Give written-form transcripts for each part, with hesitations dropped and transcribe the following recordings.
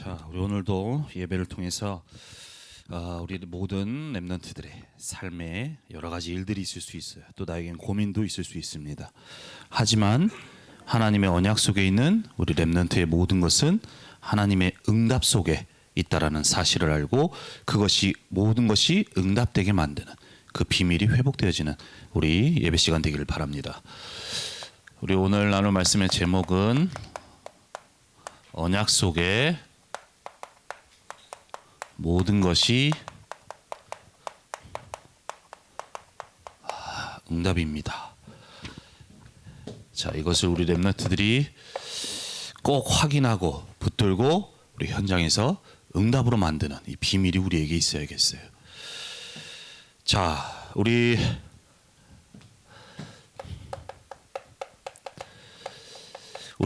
자, 우리 오늘도 예배를 통해서 우리 모든 렘넌트들의 삶에 여러 가지 일들이 있을 수 있어요. 또 나에겐 고민도 있을 수 있습니다. 하지만 하나님의 언약 속에 있는 우리 렘넌트의 모든 것은 하나님의 응답 속에 있다라는 사실을 알고 그것이 모든 것이 응답되게 만드는 그 비밀이 회복되어지는 우리 예배 시간 되기를 바랍니다. 우리 오늘 나눌 말씀의 제목은 언약 속에 모든 것이 응답입니다. 자, 이것을 우리 렘넌트들이 꼭 확인하고 붙들고 우리 현장에서 응답으로 만드는 이 비밀이 우리에게 있어야겠어요. 자, 우리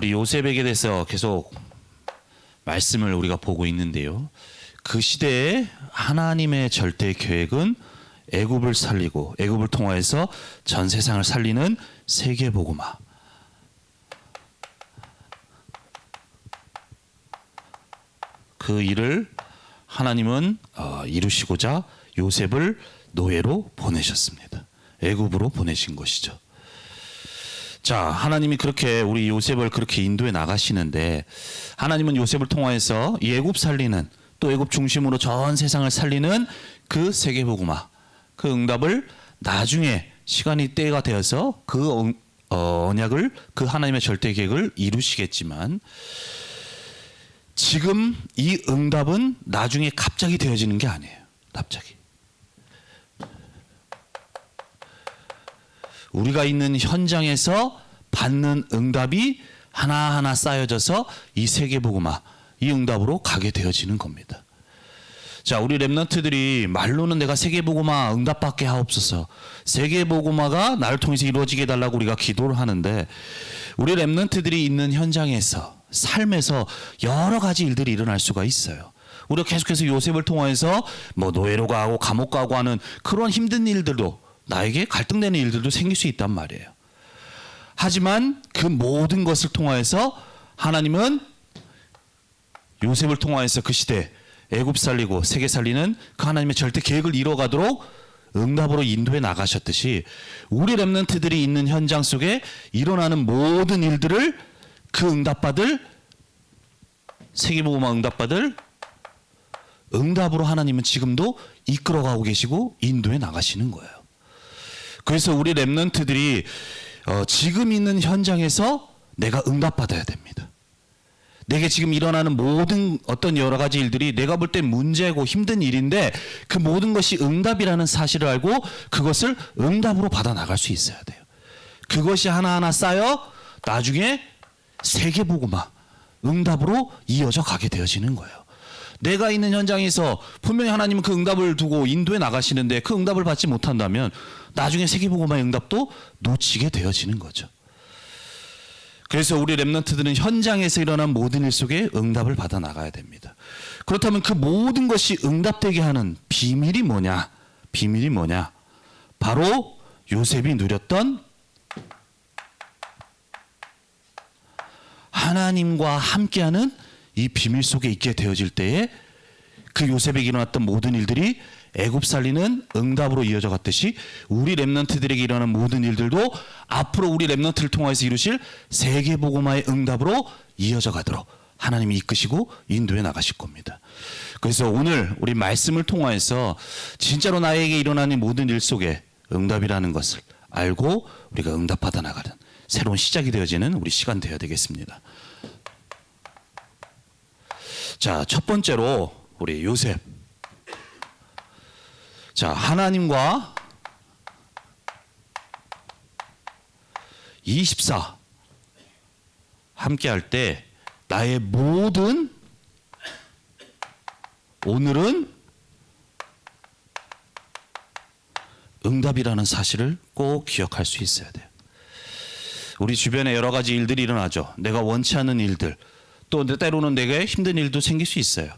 요셉에게 대해서 계속 말씀을 우리가 보고 있는데요. 그 시대에 하나님의 절대 계획은 애굽을 살리고 애굽을 통하여서 전 세상을 살리는 세계 복음화. 그 일을 하나님은 이루시고자 요셉을 노예로 보내셨습니다. 애굽으로 보내신 것이죠. 자, 하나님이 그렇게 우리 요셉을 그렇게 인도해 나가시는데 하나님은 요셉을 통하여서 이 애굽 살리는 또 애굽 중심으로 전 세상을 살리는 그 세계 복음화, 그 응답을 나중에 시간이 때가 되어서 그 언약을 그 하나님의 절대 계획을 이루시겠지만 지금 이 응답은 나중에 갑자기 되어지는 게 아니에요. 갑자기. 우리가 있는 현장에서 받는 응답이 하나하나 쌓여져서 이 세계 복음화, 이 응답으로 가게 되어지는 겁니다. 자, 우리 렘넌트들이 말로는 내가 세계 복음화 응답받게 하옵소서, 세계 복음화가 나를 통해서 이루어지게 해달라고 우리가 기도를 하는데 우리 렘넌트들이 있는 현장에서 삶에서 여러 가지 일들이 일어날 수가 있어요. 우리가 계속해서 요셉을 통해서 뭐 노예로 가고 감옥 가고 하는 그런 힘든 일들도 나에게 갈등되는 일들도 생길 수 있단 말이에요. 하지만 그 모든 것을 통하여서 하나님은 요셉을 통하여서 그 시대 애굽 살리고 세계 살리는 그 하나님의 절대 계획을 이뤄가도록 응답으로 인도해 나가셨듯이 우리 렘넌트들이 있는 현장 속에 일어나는 모든 일들을 그 응답받을 세계복음화 응답받을 응답으로 하나님은 지금도 이끌어가고 계시고 인도해 나가시는 거예요. 그래서 우리 렘넌트들이 지금 있는 현장에서 내가 응답받아야 됩니다. 내게 지금 일어나는 모든 어떤 여러 가지 일들이 내가 볼 땐 문제고 힘든 일인데 그 모든 것이 응답이라는 사실을 알고 그것을 응답으로 받아 나갈 수 있어야 돼요. 그것이 하나하나 쌓여 나중에 세계복음화 응답으로 이어져 가게 되어지는 거예요. 내가 있는 현장에서 분명히 하나님은 그 응답을 두고 인도해 나가시는데 그 응답을 받지 못한다면 나중에 세계복음화의 응답도 놓치게 되어지는 거죠. 그래서 우리 렘넌트들은 현장에서 일어난 모든 일 속에 응답을 받아 나가야 됩니다. 그렇다면 그 모든 것이 응답되게 하는 비밀이 뭐냐? 비밀이 뭐냐? 바로 요셉이 누렸던 하나님과 함께하는 이 비밀 속에 있게 되어질 때에 그 요셉에게 일어났던 모든 일들이 애굽 살리는 응답으로 이어져 갔듯이 우리 렘넌트들에게 일어나는 모든 일들도 앞으로 우리 렘넌트를 통해서 이루실 세계 복음화의 응답으로 이어져 가도록 하나님이 이끄시고 인도해 나가실 겁니다. 그래서 오늘 우리 말씀을 통해서 진짜로 나에게 일어나는 모든 일 속에 응답이라는 것을 알고 우리가 응답받아 나가는 새로운 시작이 되어지는 우리 시간 되어야 되겠습니다. 자, 첫 번째로 우리 요셉. 자, 하나님과 24 함께 할 때 나의 모든 오늘은 응답이라는 사실을 꼭 기억할 수 있어야 돼요. 우리 주변에 여러 가지 일들이 일어나죠. 내가 원치 않는 일들, 또 때로는 내게 힘든 일도 생길 수 있어요.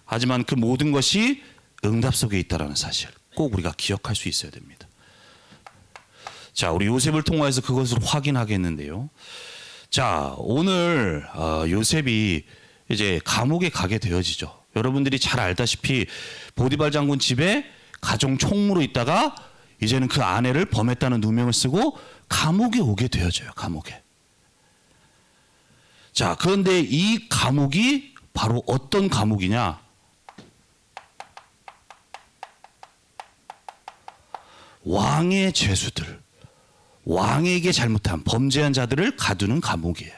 하지만 그 모든 것이 응답 속에 있다는 사실 꼭 우리가 기억할 수 있어야 됩니다. 자, 우리 요셉을 통해서 그것을 확인하겠는데요. 자, 오늘 요셉이 이제 감옥에 가게 되어지죠. 여러분들이 잘 알다시피 보디발 장군 집에 가정 총무로 있다가 이제는 그 아내를 범했다는 누명을 쓰고 감옥에 오게 되어져요. 감옥에. 자, 그런데 이 감옥이 바로 어떤 감옥이냐? 왕의 죄수들, 왕에게 잘못한 범죄한 자들을 가두는 감옥이에요.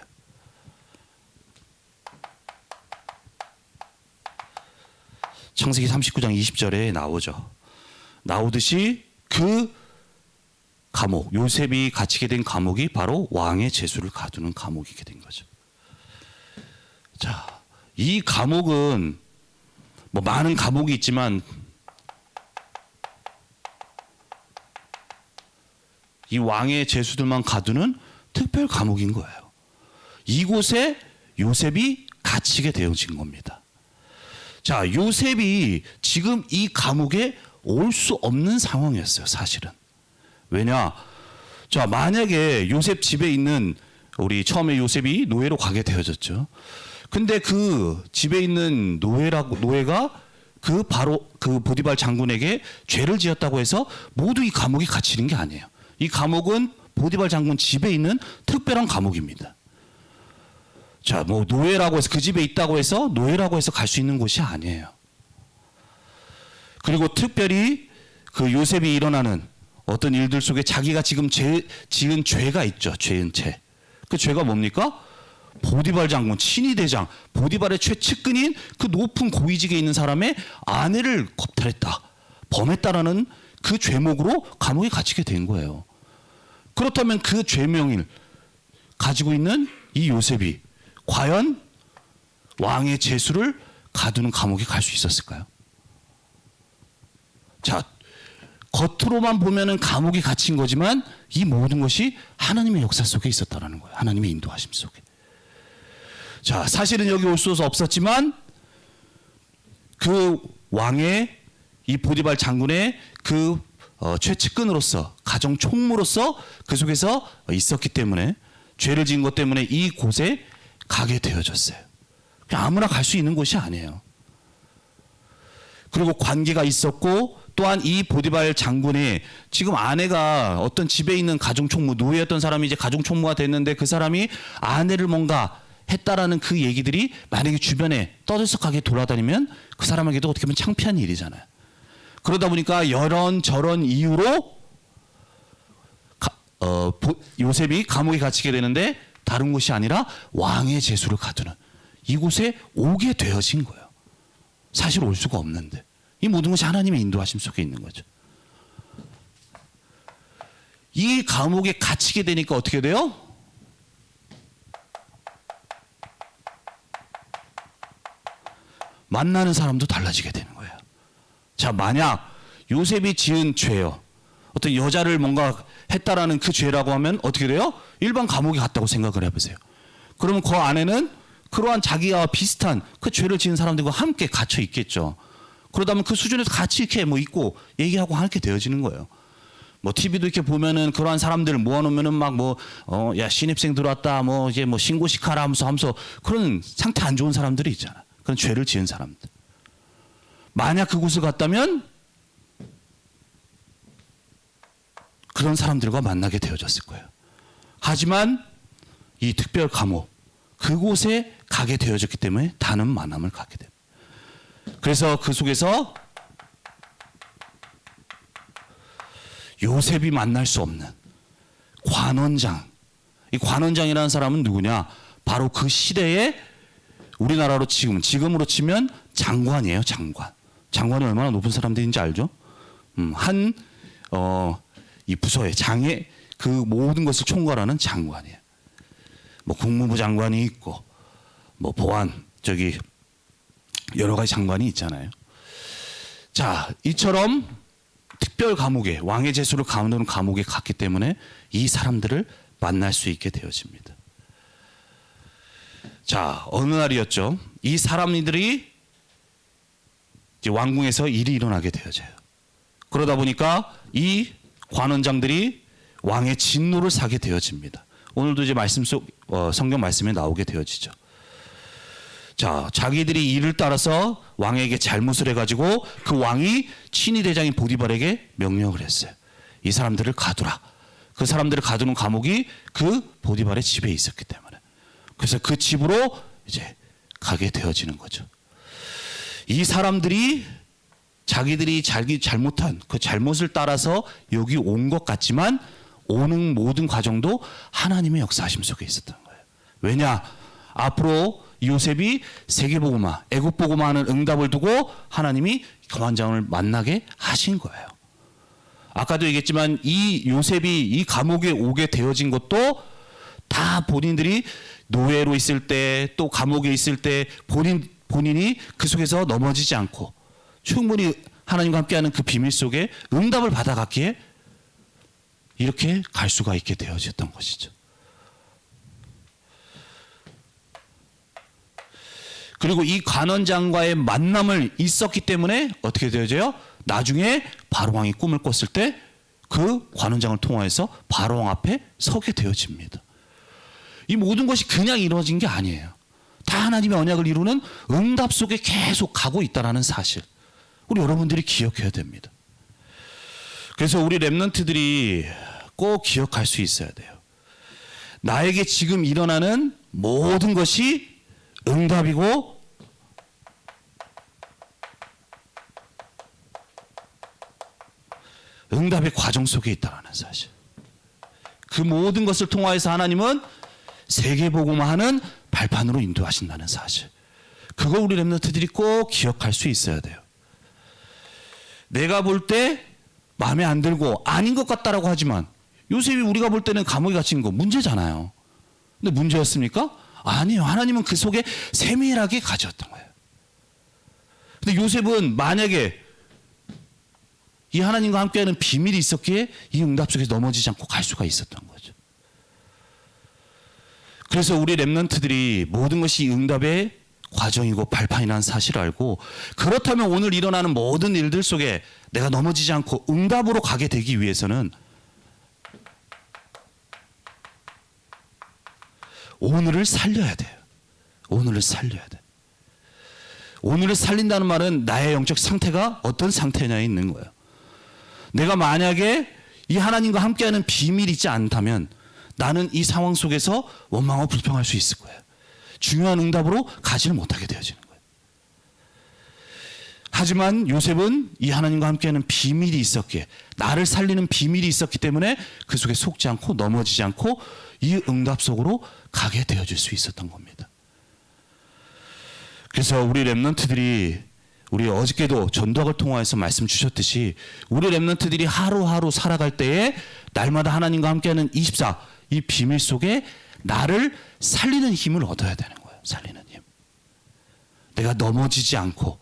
창세기 39장 20절에 나오죠. 나오듯이 그 감옥, 요셉이 갇히게 된 감옥이 바로 왕의 죄수를 가두는 감옥이게 된 거죠. 자, 이 감옥은 뭐 많은 감옥이 있지만 이 왕의 죄수들만 가두는 특별 감옥인 거예요. 이곳에 요셉이 갇히게 되어진 겁니다. 자, 요셉이 지금 이 감옥에 올 수 없는 상황이었어요, 사실은. 왜냐? 자, 만약에 요셉 집에 있는 우리 처음에 요셉이 노예로 가게 되어졌죠. 근데 그 집에 있는 노예가 그 바로 그 보디발 장군에게 죄를 지었다고 해서 모두 이 감옥에 갇히는 게 아니에요. 이 감옥은 보디발 장군 집에 있는 특별한 감옥입니다. 자, 뭐 노예라고 해서 그 집에 있다고 해서 노예라고 해서 갈 수 있는 곳이 아니에요. 그리고 특별히 그 요셉이 일어나는 어떤 일들 속에 자기가 지금 지은 죄가 있죠. 죄은 죄. 그 죄가 뭡니까? 보디발 장군 친위 대장 보디발의 최측근인 그 높은 고위직에 있는 사람의 아내를 겁탈했다, 범했다라는 그 죄목으로 감옥에 갇히게 된 거예요. 그렇다면 그 죄명을 가지고 있는 이 요셉이 과연 왕의 죄수를 가두는 감옥에 갈 수 있었을까요? 자, 겉으로만 보면은 감옥에 갇힌 거지만 이 모든 것이 하나님의 역사 속에 있었다라는 거예요. 하나님의 인도하심 속에. 자, 사실은 여기 올 수 없었지만 그 왕의 이 보디발 장군의 그 최측근으로서 가정 총무로서 그 속에서 있었기 때문에 죄를 지은 것 때문에 이 곳에 가게 되어졌어요. 그냥 아무나 갈 수 있는 곳이 아니에요. 그리고 관계가 있었고 또한 이 보디발 장군의 지금 아내가 어떤 집에 있는 가정 총무 노예였던 사람이 이제 가정 총무가 됐는데 그 사람이 아내를 뭔가 했다라는 그 얘기들이 만약에 주변에 떠들썩하게 돌아다니면 그 사람에게도 어떻게 보면 창피한 일이잖아요. 그러다 보니까 이런저런 이유로 요셉이 감옥에 갇히게 되는데 다른 곳이 아니라 왕의 죄수를 가두는 이곳에 오게 되어진 거예요. 사실 올 수가 없는데 이 모든 것이 하나님의 인도하심 속에 있는 거죠. 이 감옥에 갇히게 되니까 어떻게 돼요? 만나는 사람도 달라지게 되는 거예요. 자, 만약 요셉이 지은 죄요, 어떤 여자를 뭔가 했다라는 그 죄라고 하면 어떻게 돼요? 일반 감옥에 갔다고 생각을 해보세요. 그러면 그 안에는 그러한 자기와 비슷한 그 죄를 지은 사람들과 함께 갇혀 있겠죠. 그러다면 그 수준에서 같이 이렇게 뭐 있고 얘기하고 하게 되어지는 거예요. 뭐 TV도 이렇게 보면은 그러한 사람들을 모아놓으면은 막 야 신입생 들어왔다 뭐 이제 뭐 신고식하라 하면서 그런 상태 안 좋은 사람들이 있잖아. 그런 죄를 지은 사람들. 만약 그곳을 갔다면 그런 사람들과 만나게 되어졌을 거예요. 하지만 이 특별 감옥 그곳에 가게 되어졌기 때문에 다른 만남을 갖게 됩니다. 그래서 그 속에서 요셉이 만날 수 없는 관원장, 이 관원장이라는 사람은 누구냐? 바로 그 시대에 우리나라로 지금으로 치면 장관이에요. 장관. 장관이 얼마나 높은 사람들인지 알죠? 이 부서의 장의 그 모든 것을 총괄하는 장관이에요. 뭐 국무부 장관이 있고 뭐 보안 여러 가지 장관이 있잖아요. 자, 이처럼 특별 감옥에 왕의 죄수를 가두는 감옥에 갔기 때문에 이 사람들을 만날 수 있게 되어집니다. 자, 어느 날이었죠. 이 사람들이 이제 왕궁에서 일이 일어나게 되어져요. 그러다 보니까 이 관원장들이 왕의 진노를 사게 되어집니다. 오늘도 이제 말씀 속 성경 말씀에 나오게 되어지죠. 자, 자기들이 이를 따라서 왕에게 잘못을 해가지고 그 왕이 친위 대장인 보디발에게 명령을 했어요. 이 사람들을 가두라. 그 사람들을 가두는 감옥이 그 보디발의 집에 있었기 때문에. 그래서 그 집으로 이제 가게 되어지는 거죠. 이 사람들이 자기들이 잘못한 그 잘못을 따라서 여기 온 것 같지만 오는 모든 과정도 하나님의 역사하심 속에 있었던 거예요. 왜냐? 앞으로 요셉이 세계복음화, 애국복음화 하는 응답을 두고 하나님이 경환장을 만나게 하신 거예요. 아까도 얘기했지만 이 요셉이 이 감옥에 오게 되어진 것도 다 본인들이 노예로 있을 때 또 감옥에 있을 때 본인이 그 속에서 넘어지지 않고 충분히 하나님과 함께하는 그 비밀 속에 응답을 받아갔기에 이렇게 갈 수가 있게 되어졌던 것이죠. 그리고 이 관원장과의 만남을 있었기 때문에 어떻게 되어져요? 나중에 바로왕이 꿈을 꿨을 때 그 관원장을 통하여서 바로왕 앞에 서게 되어집니다. 이 모든 것이 그냥 이루어진 게 아니에요. 다 하나님의 언약을 이루는 응답 속에 계속 가고 있다는 사실. 우리 여러분들이 기억해야 됩니다. 그래서 우리 렘넌트들이 꼭 기억할 수 있어야 돼요. 나에게 지금 일어나는 모든 것이 응답이고 응답의 과정 속에 있다는 사실. 그 모든 것을 통하여서 하나님은 세계복음화하는 발판으로 인도하신다는 사실. 그거 우리 렘넌트들이 꼭 기억할 수 있어야 돼요. 내가 볼 때 마음에 안 들고 아닌 것 같다라고 하지만 요셉이 우리가 볼 때는 감옥에 갇힌 거 문제잖아요. 근데 문제였습니까? 아니요. 하나님은 그 속에 세밀하게 가졌던 거예요. 근데 요셉은 만약에 이 하나님과 함께하는 비밀이 있었기에 이 응답 속에서 넘어지지 않고 갈 수가 있었던 거죠. 그래서 우리 렘넌트들이 모든 것이 응답의 과정이고 발판이라는 사실을 알고 그렇다면 오늘 일어나는 모든 일들 속에 내가 넘어지지 않고 응답으로 가게 되기 위해서는 오늘을 살려야 돼요. 오늘을 살려야 돼. 오늘을 살린다는 말은 나의 영적 상태가 어떤 상태냐에 있는 거예요. 내가 만약에 이 하나님과 함께하는 비밀이 있지 않다면 나는 이 상황 속에서 원망하고 불평할 수 있을 거예요. 중요한 응답으로 가지를 못하게 되어지는 거예요. 하지만 요셉은 이 하나님과 함께하는 비밀이 있었기에 나를 살리는 비밀이 있었기 때문에 그 속에 속지 않고 넘어지지 않고 이 응답 속으로 가게 되어질 수 있었던 겁니다. 그래서 우리 렘넌트들이 우리 어저께도 전도학을 통하여서 말씀 주셨듯이 우리 렘넌트들이 하루하루 살아갈 때에 날마다 하나님과 함께하는 24 이 비밀 속에 나를 살리는 힘을 얻어야 되는 거예요. 살리는 힘. 내가 넘어지지 않고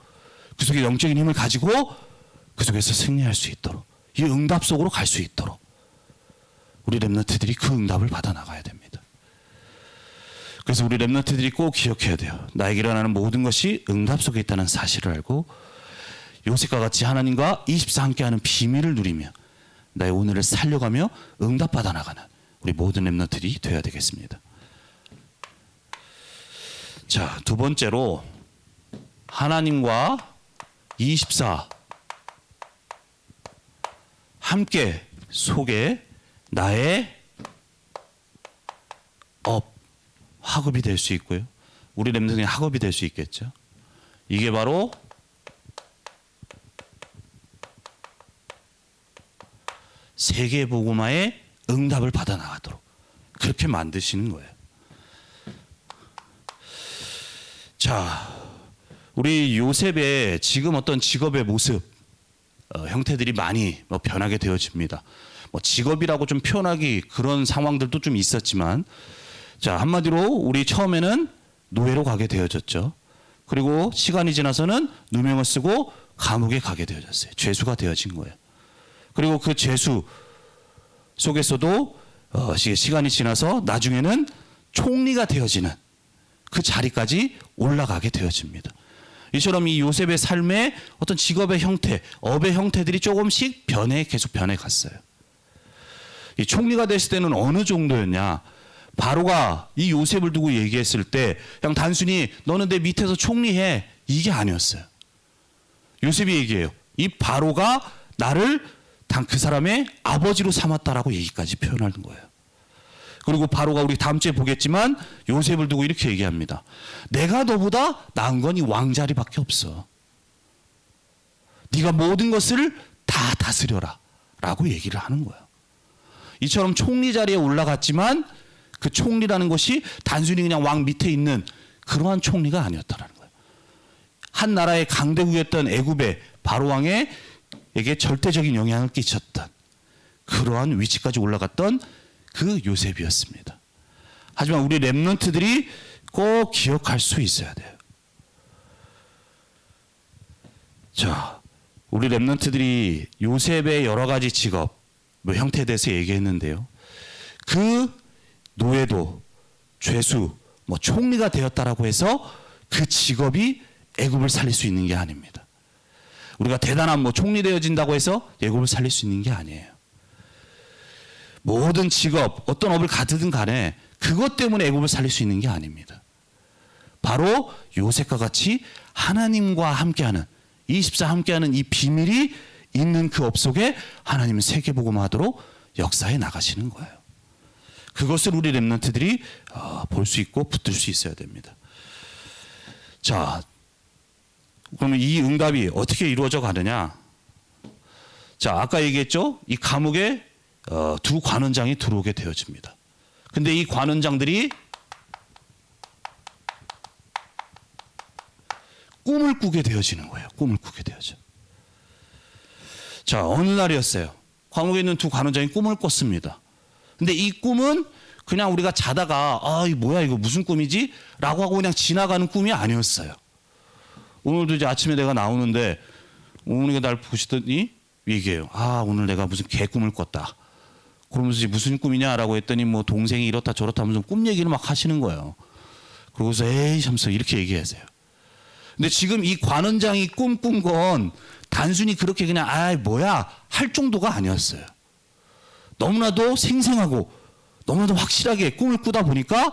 그 속에 영적인 힘을 가지고 그 속에서 승리할 수 있도록 이 응답 속으로 갈 수 있도록 우리 렘넌트들이 그 응답을 받아 나가야 됩니다. 그래서 우리 렘넌트들이 꼭 기억해야 돼요. 나에게 일어나는 모든 것이 응답 속에 있다는 사실을 알고 요셉과 같이 하나님과 24 함께하는 비밀을 누리며 나의 오늘을 살려가며 응답받아 나가는 우리 모든 렘넌트들이 되어야 되겠습니다. 자, 두 번째로 하나님과 24 함께 속에 나의 학업이 될 수 있고요. 우리 렘넌트의 학업이 될 수 있겠죠. 이게 바로 세계복음화의 응답을 받아 나가도록 그렇게 만드시는 거예요. 자, 우리 요셉의 지금 어떤 직업의 모습, 형태들이 많이 변하게 되어집니다. 직업이라고 좀 표현하기 그런 상황들도 좀 있었지만, 자, 한마디로 우리 처음에는 노예로 가게 되어졌죠. 그리고 시간이 지나서는 누명을 쓰고 감옥에 가게 되어졌어요. 죄수가 되어진 거예요. 그리고 그 죄수 속에서도 시간이 지나서 나중에는 총리가 되어지는 그 자리까지 올라가게 되어집니다. 이처럼 이 요셉의 삶의 어떤 직업의 형태, 업의 형태들이 조금씩 계속 변해 갔어요. 이 총리가 됐을 때는 어느 정도였냐? 바로가 이 요셉을 두고 얘기했을 때 그냥 단순히 너는 내 밑에서 총리해 이게 아니었어요. 요셉이 얘기해요. 이 바로가 나를 그 사람의 아버지로 삼았다라고 얘기까지 표현하는 거예요. 그리고 바로가 우리 다음 주에 보겠지만 요셉을 두고 이렇게 얘기합니다. 내가 너보다 나은 건 이 왕자리밖에 없어. 네가 모든 것을 다 다스려라 라고 얘기를 하는 거예요. 이처럼 총리 자리에 올라갔지만 그 총리라는 것이 단순히 그냥 왕 밑에 있는 그러한 총리가 아니었다라는 거예요. 한 나라의 강대국이었던 애굽의 바로 왕에게 절대적인 영향을 끼쳤던 그러한 위치까지 올라갔던 그 요셉이었습니다. 하지만 우리 렘넌트들이 꼭 기억할 수 있어야 돼요. 자, 우리 렘넌트들이 요셉의 여러 가지 직업, 형태에 대해서 얘기했는데요. 그 노예도, 죄수, 총리가 되었다라고 해서 그 직업이 애굽을 살릴 수 있는 게 아닙니다. 우리가 대단한 총리 되어진다고 해서 애굽을 살릴 수 있는 게 아니에요. 모든 직업, 어떤 업을 가지든 간에 그것 때문에 애굽을 살릴 수 있는 게 아닙니다. 바로 요셉과 같이 하나님과 함께하는 24 함께하는 이 비밀이 있는 그 업 속에 하나님은 세계복음화하도록 역사에 나가시는 거예요. 그것을 우리 렘넌트들이 볼 수 있고 붙들 수 있어야 됩니다. 자, 그러면 이 응답이 어떻게 이루어져 가느냐? 자, 아까 얘기했죠? 이 감옥에 두 관원장이 들어오게 되어집니다. 근데 이 관원장들이 꿈을 꾸게 되어지는 거예요. 꿈을 꾸게 되어져. 자, 어느 날이었어요. 감옥에 있는 두 관원장이 꿈을 꿨습니다. 근데 이 꿈은 그냥 우리가 자다가 이 뭐야 이거 무슨 꿈이지? 라고 하고 그냥 지나가는 꿈이 아니었어요. 오늘도 이제 아침에 내가 나오는데 어머니가 날 보시더니 얘기해요. 오늘 내가 무슨 개 꿈을 꿨다. 그러면서 이제 무슨 꿈이냐라고 했더니 동생이 이렇다 저렇다 하면서 꿈 얘기를 막 하시는 거예요. 그러고서 에이 하면서 이렇게 얘기하세요. 근데 지금 이 관원장이 꿈꾼 건 단순히 그렇게 그냥 뭐야 할 정도가 아니었어요. 너무나도 생생하고 너무나도 확실하게 꿈을 꾸다 보니까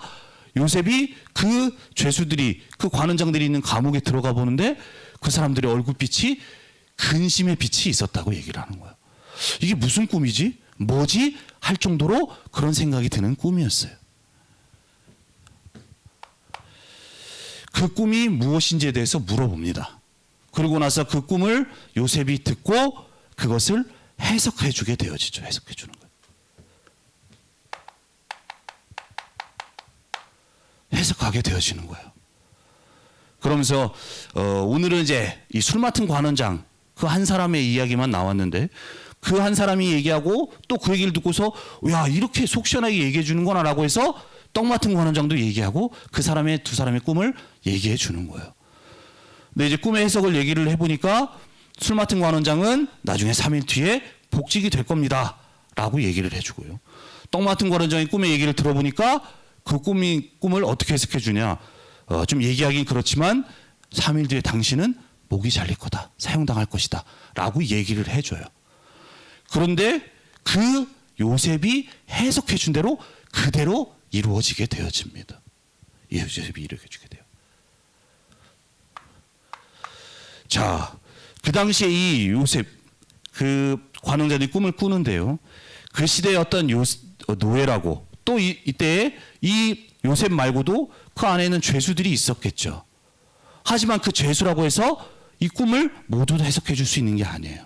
요셉이 그 죄수들이 그 관원장들이 있는 감옥에 들어가 보는데 그 사람들의 얼굴빛이 근심의 빛이 있었다고 얘기를 하는 거예요. 이게 무슨 꿈이지? 뭐지? 할 정도로 그런 생각이 드는 꿈이었어요. 그 꿈이 무엇인지에 대해서 물어봅니다. 그러고 나서 그 꿈을 요셉이 듣고 그것을 해석해 주게 되어지죠. 해석해 주는 거예요. 해석하게 되어지는 거예요. 그러면서 오늘은 이제 이 술 맡은 관원장 그 한 사람의 이야기만 나왔는데 그 한 사람이 얘기하고 또 그 얘기를 듣고서 야 이렇게 속 시원하게 얘기해 주는구나 라고 해서 떡 맡은 관원장도 얘기하고 그 사람의 두 사람의 꿈을 얘기해 주는 거예요. 근데 이제 꿈의 해석을 얘기를 해보니까 술 맡은 관원장은 나중에 3일 뒤에 복직이 될 겁니다 라고 얘기를 해주고요. 떡 맡은 관원장의 꿈의 얘기를 들어보니까 그 꿈을 어떻게 해석해 주냐. 좀 얘기하긴 그렇지만 3일 뒤에 당신은 목이 잘릴 거다. 사형당할 것이다. 라고 얘기를 해줘요. 그런데 그 요셉이 해석해 준 대로 그대로 이루어지게 되어집니다. 요셉이 이루어지게 돼요. 자, 그 당시에 이 요셉 그 관원장이 꿈을 꾸는데요. 그 시대의 어떤 노예라고 또 이때에 이 요셉 말고도 그 안에는 죄수들이 있었겠죠. 하지만 그 죄수라고 해서 이 꿈을 모두 해석해 줄 수 있는 게 아니에요.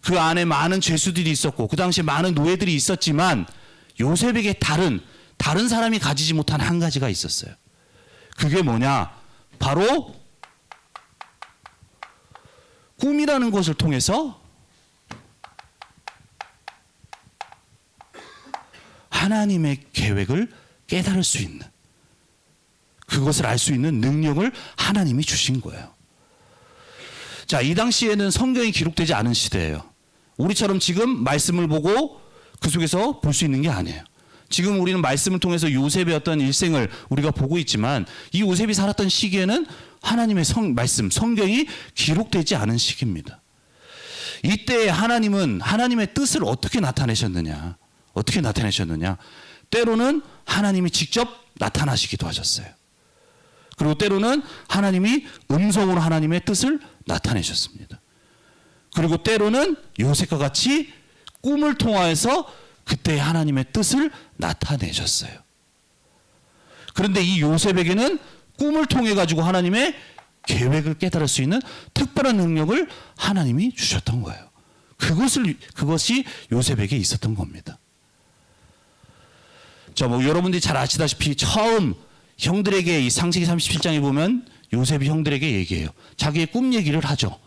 그 안에 많은 죄수들이 있었고 그 당시에 많은 노예들이 있었지만 요셉에게 다른 사람이 가지지 못한 한 가지가 있었어요. 그게 뭐냐? 바로 꿈이라는 것을 통해서 하나님의 계획을 깨달을 수 있는 그것을 알 수 있는 능력을 하나님이 주신 거예요. 자, 이 당시에는 성경이 기록되지 않은 시대예요. 우리처럼 지금 말씀을 보고 그 속에서 볼 수 있는 게 아니에요. 지금 우리는 말씀을 통해서 요셉의 어떤 일생을 우리가 보고 있지만 이 요셉이 살았던 시기에는 하나님의 말씀, 성경이 기록되지 않은 시기입니다. 이때 하나님은 하나님의 뜻을 어떻게 나타내셨느냐? 때로는 하나님이 직접 나타나시기도 하셨어요. 그리고 때로는 하나님이 음성으로 하나님의 뜻을 나타내셨습니다. 그리고 때로는 요셉과 같이 꿈을 통하여서 그때 하나님의 뜻을 나타내셨어요. 그런데 이 요셉에게는 꿈을 통해 가지고 하나님의 계획을 깨달을 수 있는 특별한 능력을 하나님이 주셨던 거예요. 그것이 요셉에게 있었던 겁니다. 자, 뭐 여러분들이 잘 아시다시피 처음 형들에게 이 창세기 37장에 보면 요셉이 형들에게 얘기해요. 자기의 꿈 얘기를 하죠.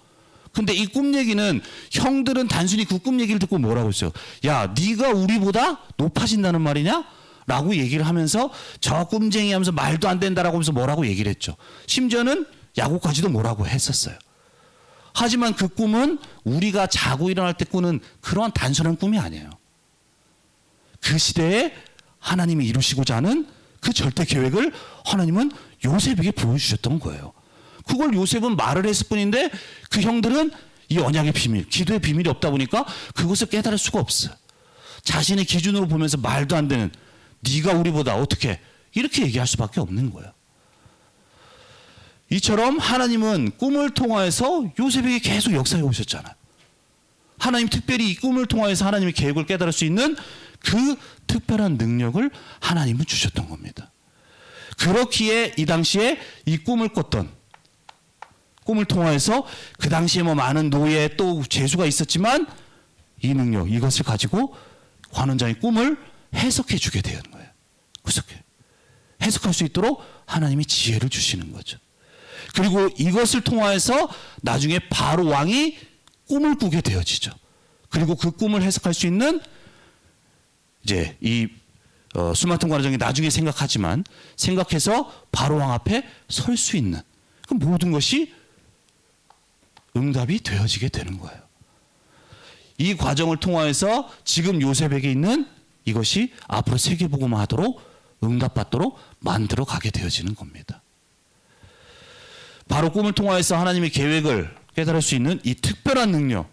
근데 이 꿈 얘기는 형들은 단순히 그 꿈 얘기를 듣고 뭐라고 했어요? 야, 네가 우리보다 높아진다는 말이냐? 라고 얘기를 하면서 저 꿈쟁이 하면서 말도 안 된다라고 하면서 뭐라고 얘기를 했죠. 심지어는 야구까지도 뭐라고 했었어요. 하지만 그 꿈은 우리가 자고 일어날 때 꾸는 그러한 단순한 꿈이 아니에요. 그 시대에 하나님이 이루시고자 하는 그 절대 계획을 하나님은 요셉에게 보여주셨던 거예요. 그걸 요셉은 말을 했을 뿐인데 그 형들은 이 언약의 비밀, 기도의 비밀이 없다 보니까 그것을 깨달을 수가 없어요. 자신의 기준으로 보면서 말도 안 되는, 네가 우리보다 어떻게, 이렇게 얘기할 수밖에 없는 거예요. 이처럼 하나님은 꿈을 통하여서 요셉에게 계속 역사해 오셨잖아요. 하나님 특별히 이 꿈을 통하여서 하나님의 계획을 깨달을 수 있는 그 특별한 능력을 하나님은 주셨던 겁니다. 그렇기에 이 당시에 이 꿈을 꿨던, 꿈을 통하여서 그 당시에 뭐 많은 노예 또 재수가 있었지만 이 능력, 이것을 가지고 관원장의 꿈을 해석해 주게 되는 거예요. 해석할 수 있도록 하나님이 지혜를 주시는 거죠. 그리고 이것을 통하여서 나중에 바로 왕이 꿈을 꾸게 되어지죠. 그리고 그 꿈을 해석할 수 있는 이제 이 수많던 관원장이 나중에 생각해서 바로 왕 앞에 설 수 있는 그 모든 것이 응답이 되어지게 되는 거예요. 이 과정을 통하여서 지금 요셉에게 있는 이것이 앞으로 세계복음화 하도록 응답받도록 만들어 가게 되어지는 겁니다. 바로 꿈을 통하여서 하나님의 계획을 깨달을 수 있는 이 특별한 능력,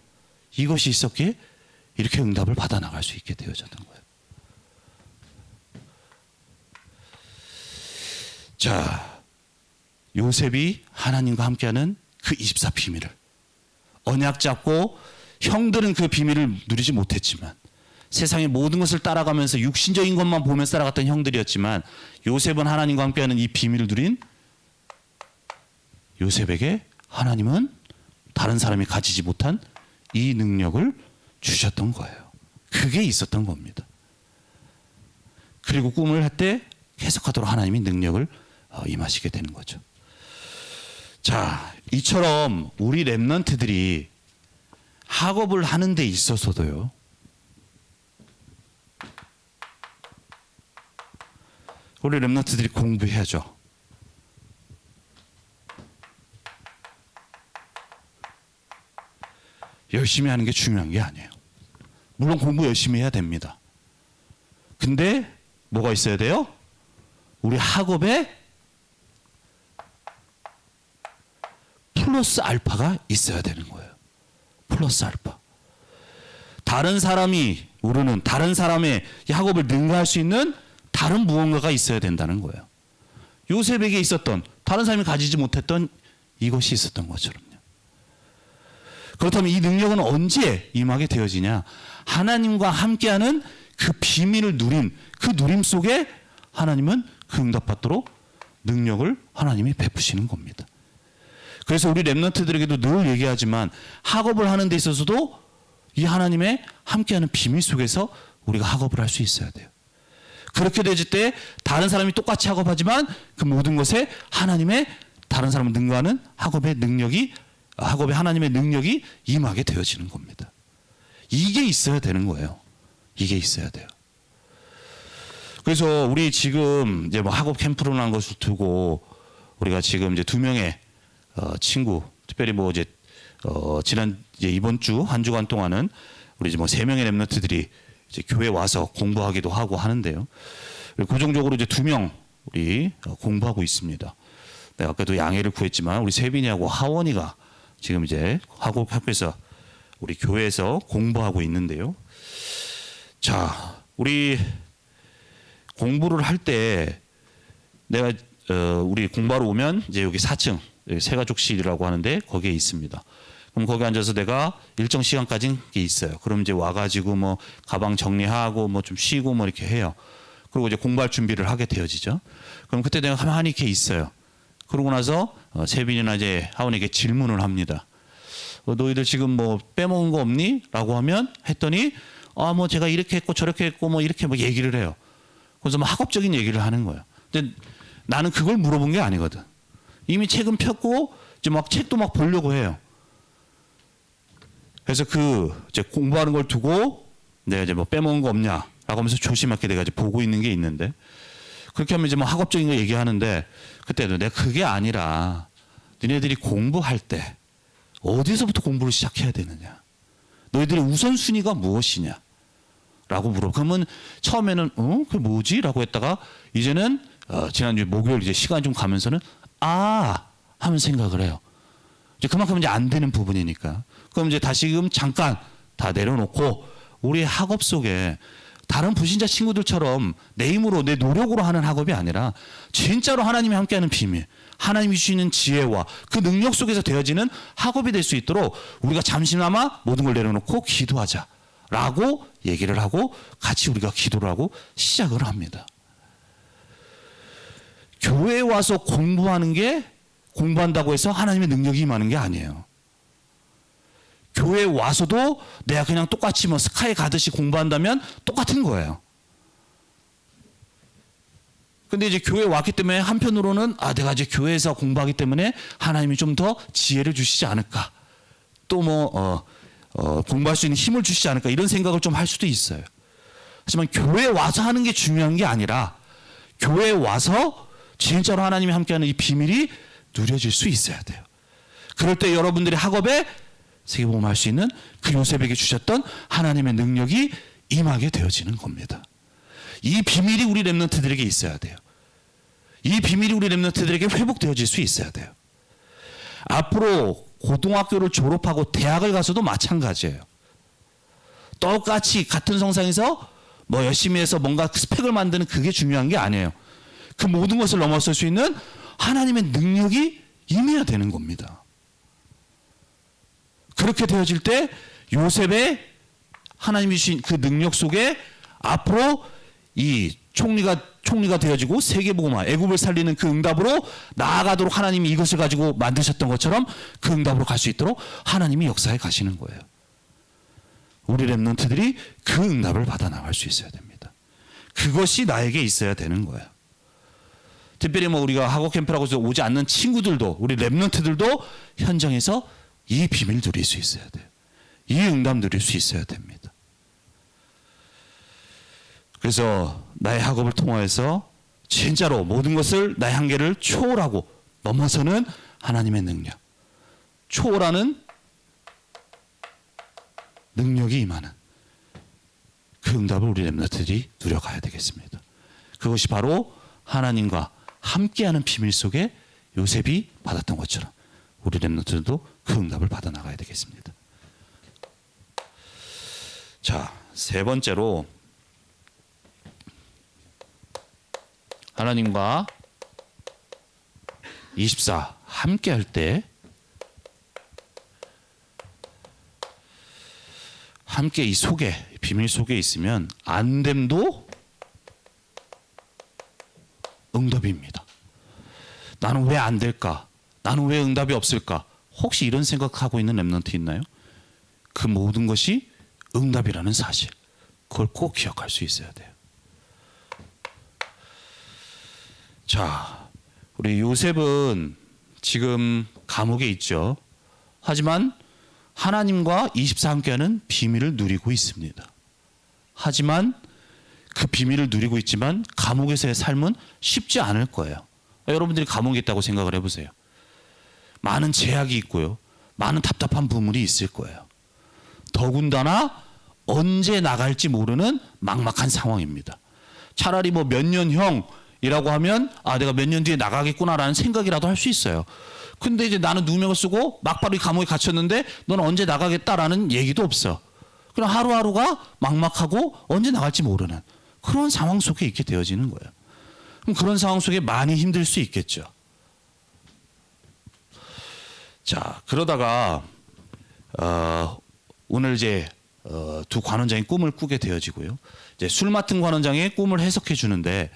이것이 있었기에 이렇게 응답을 받아 나갈 수 있게 되어졌던 거예요. 자, 요셉이 하나님과 함께하는 그 24 비밀을, 언약 잡고 형들은 그 비밀을 누리지 못했지만 세상의 모든 것을 따라가면서 육신적인 것만 보며 살아갔던 형들이었지만 요셉은 하나님과 함께하는 이 비밀을 누린 요셉에게 하나님은 다른 사람이 가지지 못한 이 능력을 주셨던 거예요. 그게 있었던 겁니다. 그리고 꿈을 할 때 해석하도록 하나님이 능력을 임하시게 되는 거죠. 자, 이처럼 우리 렘넌트들이 학업을 하는 데 있어서도요, 우리 렘넌트들이 공부해야죠. 열심히 하는 게 중요한 게 아니에요. 물론 공부 열심히 해야 됩니다. 근데 뭐가 있어야 돼요? 우리 학업에 플러스 알파가 있어야 되는 거예요. 플러스 알파. 다른 사람이 모르는, 다른 사람의 학업을 능가할 수 있는 다른 무언가가 있어야 된다는 거예요. 요셉에게 있었던, 다른 사람이 가지지 못했던 이것이 있었던 것처럼요. 그렇다면 이 능력은 언제 임하게 되어지냐? 하나님과 함께하는 그 비밀을 누린 그 누림 속에 하나님은 그 응답받도록 능력을 하나님이 베푸시는 겁니다. 그래서 우리 렘넌트들에게도 늘 얘기하지만 학업을 하는 데 있어서도 이 하나님의 함께하는 비밀 속에서 우리가 학업을 할 수 있어야 돼요. 그렇게 되질 때 다른 사람이 똑같이 학업하지만 그 모든 것에 하나님의, 다른 사람을 능가하는 학업의 능력이, 학업에 하나님의 능력이 임하게 되어지는 겁니다. 이게 있어야 되는 거예요. 이게 있어야 돼요. 그래서 우리 지금 이제 뭐 학업 캠프라는 것을 두고 우리가 지금 이제 2명의 친구, 특별히 뭐 이제 지난 이제 이번 주 한 주간 동안은 우리 이제 뭐 3명의 렘넌트들이 이제 교회 와서 공부하기도 하고 하는데요. 고정적으로 이제 2명 우리 공부하고 있습니다. 내가 아까도 양해를 구했지만 우리 세빈이하고 하원이가 지금 이제 학교에서 우리 교회에서 공부하고 있는데요. 자, 우리 공부를 할 때 내가 우리 공부하러 오면 이제 여기 4층 여기 새가족실이라고 하는데 거기에 있습니다. 그럼 거기 앉아서 내가 일정 시간까지 있어요. 그럼 이제 와가지고 뭐 가방 정리하고 뭐 좀 쉬고 뭐 이렇게 해요. 그리고 이제 공부할 준비를 하게 되어지죠. 그럼 그때 내가 가만히 이렇게 있어요. 그러고 나서 세빈이나 이제 하원에게 질문을 합니다. 너희들 지금 뭐 빼먹은 거 없니? 라고 하면 했더니 뭐 제가 이렇게 했고 저렇게 했고 뭐 이렇게 뭐 얘기를 해요. 그래서 뭐 학업적인 얘기를 하는 거예요. 근데 나는 그걸 물어본 게 아니거든. 이미 책은 폈고 이제 막 책도 막 보려고 해요. 그래서 이제 공부하는 걸 두고 내가 이제 뭐 빼먹은 거 없냐라고 하면서 조심하게 내가 이제 보고 있는 게 있는데 그렇게 하면 이제 뭐 학업적인 거 얘기하는데 그때도 내가 그게 아니라 너네들이 공부할 때 어디서부터 공부를 시작해야 되느냐? 너희들의 우선순위가 무엇이냐? 라고 물어. 그러면 처음에는 그게 뭐지? 라고 했다가 이제는 지난주 목요일 이제 시간 좀 가면서는 하면 생각을 해요. 이제 그만큼 이제 안 되는 부분이니까. 그럼 이제 다시금 잠깐 다 내려놓고 우리 학업 속에 다른 불신자 친구들처럼 내 힘으로 내 노력으로 하는 학업이 아니라 진짜로 하나님이 함께하는 비밀, 하나님이 주시는 지혜와 그 능력 속에서 되어지는 학업이 될 수 있도록 우리가 잠시나마 모든 걸 내려놓고 기도하자라고 얘기를 하고 같이 우리가 기도를 하고 시작을 합니다. 교회에 와서 공부하는 게 공부한다고 해서 하나님의 능력이 임하는 게 아니에요. 교회에 와서도 내가 그냥 똑같이 뭐 스카이 가듯이 공부한다면 똑같은 거예요. 근데 이제 교회에 왔기 때문에 한편으로는 내가 이제 교회에서 공부하기 때문에 하나님이 좀 더 지혜를 주시지 않을까. 또 뭐 공부할 수 있는 힘을 주시지 않을까 이런 생각을 좀 할 수도 있어요. 하지만 교회에 와서 하는 게 중요한 게 아니라 교회에 와서 진짜로 하나님이 함께하는 이 비밀이 누려질 수 있어야 돼요. 그럴 때 여러분들의 학업에 세계복음할 수 있는 그 요셉에게 주셨던 하나님의 능력이 임하게 되어지는 겁니다. 이 비밀이 우리 렘넌트들에게 있어야 돼요. 이 비밀이 우리 렘넌트들에게 회복되어질 수 있어야 돼요. 앞으로 고등학교를 졸업하고 대학을 가서도 마찬가지예요. 똑같이 같은 성상에서 뭐 열심히 해서 뭔가 스펙을 만드는 그게 중요한 게 아니에요. 그 모든 것을 넘어설 수 있는 하나님의 능력이 임해야 되는 겁니다. 그렇게 되어질 때 요셉의 하나님이 주신 그 능력 속에 앞으로 이 총리가 되어지고 세계복음화, 애굽을 살리는 그 응답으로 나아가도록 하나님이 이것을 가지고 만드셨던 것처럼 그 응답으로 갈 수 있도록 하나님이 역사에 가시는 거예요. 우리 렘넌트들이 그 응답을 받아 나갈 수 있어야 됩니다. 그것이 나에게 있어야 되는 거예요. 특별히 뭐 우리가 학업 캠프라고 해서 오지 않는 친구들도 우리 렘넌트들도 현장에서 이 비밀 누릴 수 있어야 돼요. 이 응답 누릴 수 있어야 됩니다. 그래서 나의 학업을 통하여서 진짜로 모든 것을 나의 한계를 초월하고 넘어서는 하나님의 능력, 초월하는 능력이 임하는 그 응답을 우리 렘넌트들이 누려가야 되겠습니다. 그것이 바로 하나님과 함께하는 비밀 속에 요셉이 받았던 것처럼 우리 렘넌트들도 그 응답을 받아 나가야 되겠습니다. 자, 세 번째로 하나님과 24 함께 할 때 함께 이 속에 비밀 속에 있으면 안됨도 응답입니다. 나는 왜 안 될까? 나는 왜 응답이 없을까? 혹시 이런 생각하고 있는 렘넌트 있나요? 그 모든 것이 응답이라는 사실, 그걸 꼭 기억할 수 있어야 돼요. 자, 우리 요셉은 지금 감옥에 있죠. 하지만 하나님과 24 함께하는 비밀을 누리고 있습니다. 하지만 그 비밀을 누리고 있지만 감옥에서의 삶은 쉽지 않을 거예요. 여러분들이 감옥에 있다고 생각을 해보세요. 많은 제약이 있고요. 많은 답답한 부분이 있을 거예요. 더군다나 언제 나갈지 모르는 막막한 상황입니다. 차라리 뭐 몇 년형이라고 하면 내가 몇 년 뒤에 나가겠구나라는 생각이라도 할 수 있어요. 근데 이제 나는 누명을 쓰고 막바로 이 감옥에 갇혔는데 너는 언제 나가겠다라는 얘기도 없어. 그냥 하루하루가 막막하고 언제 나갈지 모르는 그런 상황 속에 있게 되어지는 거예요. 그럼 그런 상황 속에 많이 힘들 수 있겠죠. 자, 그러다가 오늘 이제 두 관원장이 꿈을 꾸게 되어지고요. 이제 술 맡은 관원장의 꿈을 해석해 주는데,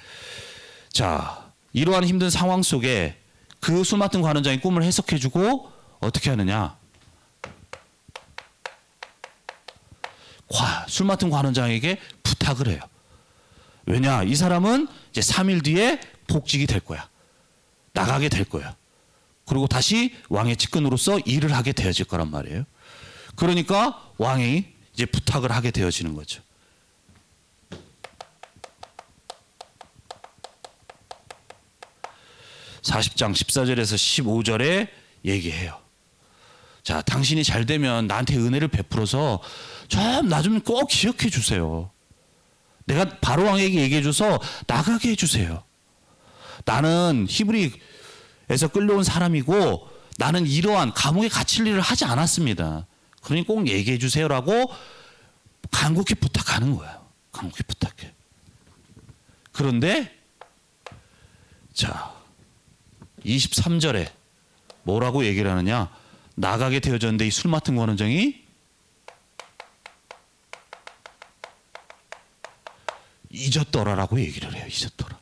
자, 이러한 힘든 상황 속에 그 술 맡은 관원장이 꿈을 해석해 주고 어떻게 하느냐? 술 맡은 관원장에게 부탁을 해요. 왜냐? 이 사람은 이제 3일 뒤에 복직이 될 거야. 나가게 될 거야. 그리고 다시 왕의 측근으로서 일을 하게 되어질 거란 말이에요. 그러니까 왕이 이제 부탁을 하게 되어지는 거죠. (40장) 14절에서 15절에 얘기해요. 자, 당신이 잘 되면 나한테 은혜를 베풀어서 나 좀 꼭 기억해 주세요. 내가 바로 왕에게 얘기해 줘서 나가게 해 주세요. 나는 히브리에서 끌려온 사람이고 나는 이러한 감옥에 갇힐 일을 하지 않았습니다. 그러니 꼭 얘기해 주세요라고 간곡히 부탁하는 거예요. 간곡히 부탁해. 그런데 자, 23절에 뭐라고 얘기를 하느냐? 나가게 되어졌는데 이 술 맡은 관원장이 잊었더라라고 얘기를 해요. 잊었더라.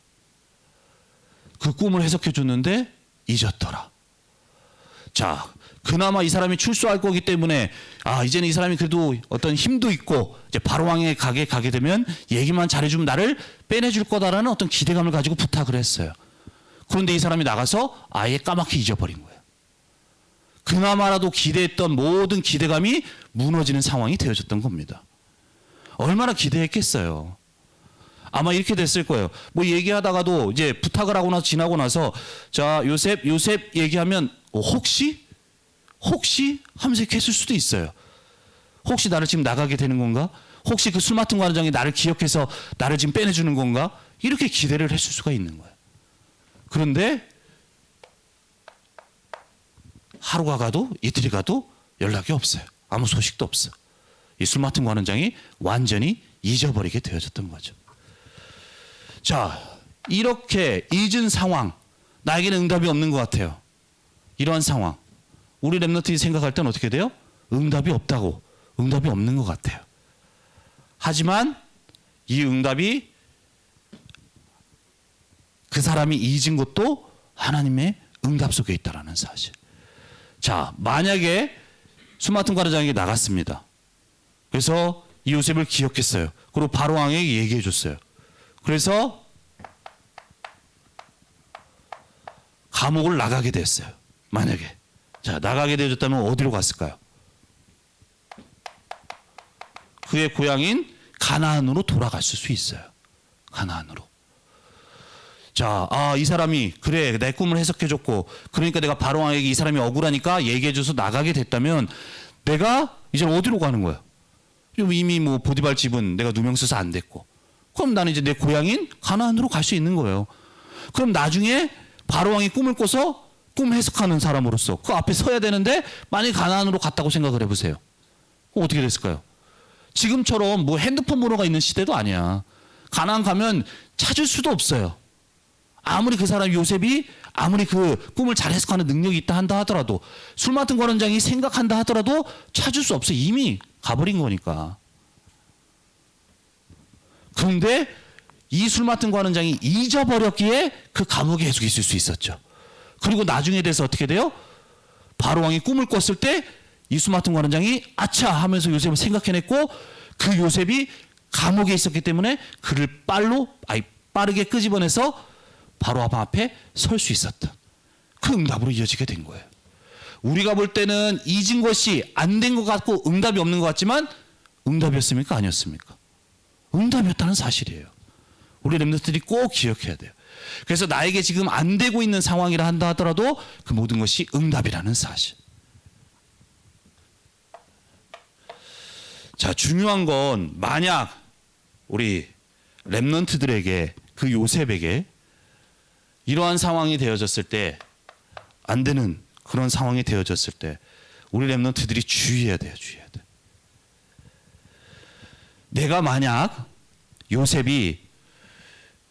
그 꿈을 해석해 줬는데 잊었더라. 자, 그나마 이 사람이 출소할 거기 때문에 이제는 이 사람이 그래도 어떤 힘도 있고 이제 바로 왕에 가게 되면 얘기만 잘해주면 나를 빼내줄 거다라는 어떤 기대감을 가지고 부탁을 했어요. 그런데 이 사람이 나가서 아예 까맣게 잊어버린 거예요. 그나마라도 기대했던 모든 기대감이 무너지는 상황이 되어졌던 겁니다. 얼마나 기대했겠어요. 아마 이렇게 됐을 거예요. 뭐 얘기하다가도 이제 부탁을 하고 나서 지나고 나서 자, 요셉 얘기하면 혹시 하면서 이렇게 했을 수도 있어요. 혹시 나를 지금 나가게 되는 건가? 혹시 그 술 맡은 관원장이 나를 기억해서 나를 지금 빼내주는 건가? 이렇게 기대를 했을 수가 있는 거예요. 그런데 하루가 가도 이틀이 가도 연락이 없어요. 아무 소식도 없어. 이 술 맡은 관원장이 완전히 잊어버리게 되어졌던 거죠. 자, 이렇게 잊은 상황, 나에게는 응답이 없는 것 같아요. 이러한 상황, 우리 렘넌트들이 생각할 때는 어떻게 돼요? 응답이 없다고, 응답이 없는 것 같아요. 하지만 이 응답이 그 사람이 잊은 것도 하나님의 응답 속에 있다라는 사실. 자, 만약에 술 맡은 관원장에게 나갔습니다. 그래서 이 요셉을 기억했어요. 그리고 바로 왕에게 얘기해 줬어요. 그래서 감옥을 나가게 됐어요. 만약에 자, 나가게 되어졌다면 어디로 갔을까요? 그의 고향인 가나안으로 돌아갔을 수 있어요. 가나안으로. 자, 이 사람이 그래 내 꿈을 해석해줬고 그러니까 내가 바로 왕에게 이 사람이 억울하니까 얘기해줘서 나가게 됐다면 내가 이제 어디로 가는 거야? 이미 뭐 보디발 집은 내가 누명 써서 안 됐고 그럼 나는 이제 내 고향인 가나안으로 갈 수 있는 거예요. 그럼 나중에 바로 왕이 꿈을 꿔서 꿈 해석하는 사람으로서 그 앞에 서야 되는데 만약에 가나안으로 갔다고 생각을 해보세요. 그럼 어떻게 됐을까요? 지금처럼 뭐 핸드폰 번호가 있는 시대도 아니야. 가나안 가면 찾을 수도 없어요. 아무리 그 사람 요셉이 아무리 그 꿈을 잘 해석하는 능력이 있다 한다 하더라도 술 맡은 관원장이 생각한다 하더라도 찾을 수 없어. 이미 가버린 거니까. 그런데 이 술 맡은 관원장이 잊어버렸기에 그 감옥에 계속 있을 수 있었죠. 그리고 나중에 돼서 어떻게 돼요? 바로 왕이 꿈을 꿨을 때 이 술 맡은 관원장이 아차 하면서 요셉을 생각해냈고 그 요셉이 감옥에 있었기 때문에 그를 빠르게 끄집어내서 바로 앞에 설 수 있었던 그 응답으로 이어지게 된 거예요. 우리가 볼 때는 잊은 것이 안 된 것 같고 응답이 없는 것 같지만 응답이었습니까? 아니었습니까? 응답이었다는 사실이에요. 우리 렘넌트들이 꼭 기억해야 돼요. 그래서 나에게 지금 안 되고 있는 상황이라 한다 하더라도 그 모든 것이 응답이라는 사실. 자, 중요한 건 만약 우리 렘넌트들에게 그 요셉에게 이러한 상황이 되어졌을 때 안 되는 그런 상황이 되어졌을 때 우리 렘넌트들이 주의해야 돼요. 주의해야 돼. 내가 만약 요셉이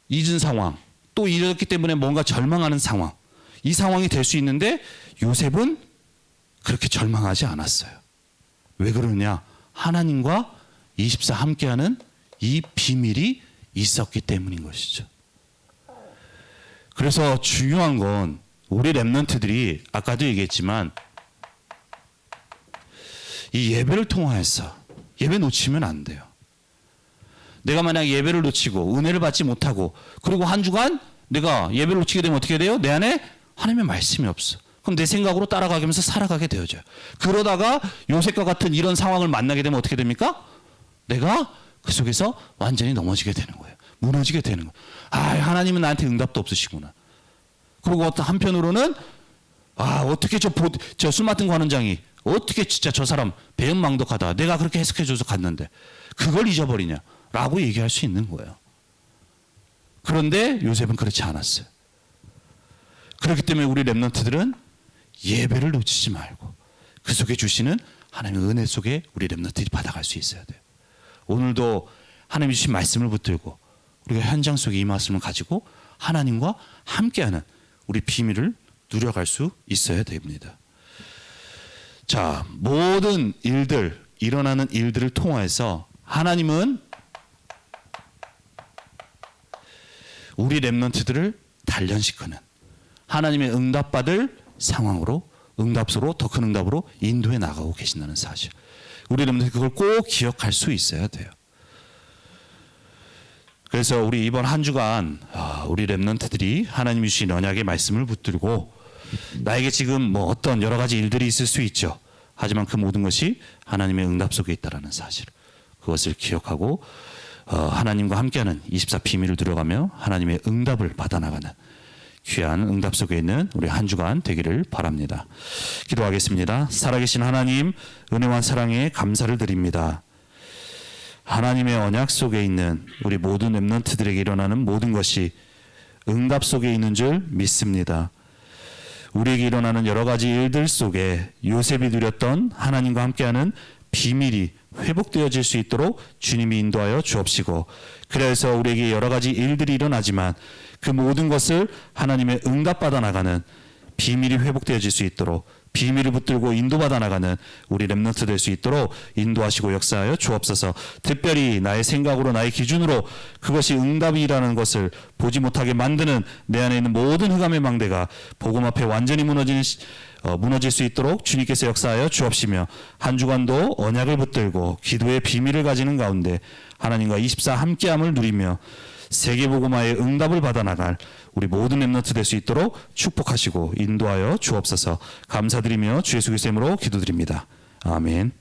잊은 상황, 또 이렇기 때문에 뭔가 절망하는 상황, 이 상황이 될 수 있는데 요셉은 그렇게 절망하지 않았어요. 왜 그러냐? 하나님과 24 함께하는 이 비밀이 있었기 때문인 것이죠. 그래서 중요한 건 우리 렘넌트들이 아까도 얘기했지만 이 예배를 통하여서 예배 놓치면 안 돼요. 내가 만약 예배를 놓치고 은혜를 받지 못하고 그리고 한 주간 내가 예배를 놓치게 되면 어떻게 돼요? 내 안에 하나님의 말씀이 없어. 그럼 내 생각으로 따라가면서 살아가게 되어져요. 그러다가 요셉과 같은 이런 상황을 만나게 되면 어떻게 됩니까? 내가 그 속에서 완전히 넘어지게 되는 거예요. 무너지게 되는 거예요. 아, 하나님은 나한테 응답도 없으시구나. 그리고 어떤 한편으로는 어떻게 저 술 맡은 관원장이 어떻게 진짜 저 사람 배은망덕하다. 내가 그렇게 해석해줘서 갔는데 그걸 잊어버리냐 라고 얘기할 수 있는 거예요. 그런데 요셉은 그렇지 않았어요. 그렇기 때문에 우리 렘넌트들은 예배를 놓치지 말고 그 속에 주시는 하나님의 은혜 속에 우리 렘넌트들이 받아갈 수 있어야 돼요. 오늘도 하나님이 주신 말씀을 붙들고 우리가 현장 속에 이 말씀을 가지고 하나님과 함께하는 우리 비밀을 누려갈 수 있어야 됩니다. 자, 모든 일들, 일어나는 일들을 통해서 하나님은 우리 렘넌트들을 단련시키는 하나님의 응답받을 상황으로, 응답으로, 더 큰 응답으로 인도해 나가고 계신다는 사실. 우리 렘넌트 그걸 꼭 기억할 수 있어야 돼요. 그래서 우리 이번 한 주간 우리 렘넌트들이 하나님이 주신 언약의 말씀을 붙들고 나에게 지금 뭐 어떤 여러 가지 일들이 있을 수 있죠. 하지만 그 모든 것이 하나님의 응답 속에 있다라는 사실. 그것을 기억하고 하나님과 함께하는 24 비밀을 들어가며 하나님의 응답을 받아나가는 귀한 응답 속에 있는 우리 한 주간 되기를 바랍니다. 기도하겠습니다. 살아계신 하나님, 은혜와 사랑에 감사를 드립니다. 하나님의 언약 속에 있는 우리 모든 렘넌트들에게 일어나는 모든 것이 응답 속에 있는 줄 믿습니다. 우리에게 일어나는 여러 가지 일들 속에 요셉이 누렸던 하나님과 함께하는 비밀이 회복되어질 수 있도록 주님이 인도하여 주옵시고, 그래서 우리에게 여러 가지 일들이 일어나지만 그 모든 것을 하나님의 응답받아 나가는 비밀이 회복되어질 수 있도록, 비밀을 붙들고 인도받아 나가는 우리 렘넌트 될 수 있도록 인도하시고 역사하여 주옵소서. 특별히 나의 생각으로, 나의 기준으로 그것이 응답이라는 것을 보지 못하게 만드는 내 안에 있는 모든 흑암의 망대가 복음 앞에 완전히 무너질 수 있도록 주님께서 역사하여 주옵시며, 한 주간도 언약을 붙들고 기도의 비밀을 가지는 가운데 하나님과 24 함께함을 누리며 세계복음화의 응답을 받아나갈 우리 모든 렘넌트 될 수 있도록 축복하시고 인도하여 주옵소서. 감사드리며 주 예수 그리스도의 이름으로 기도드립니다. 아멘.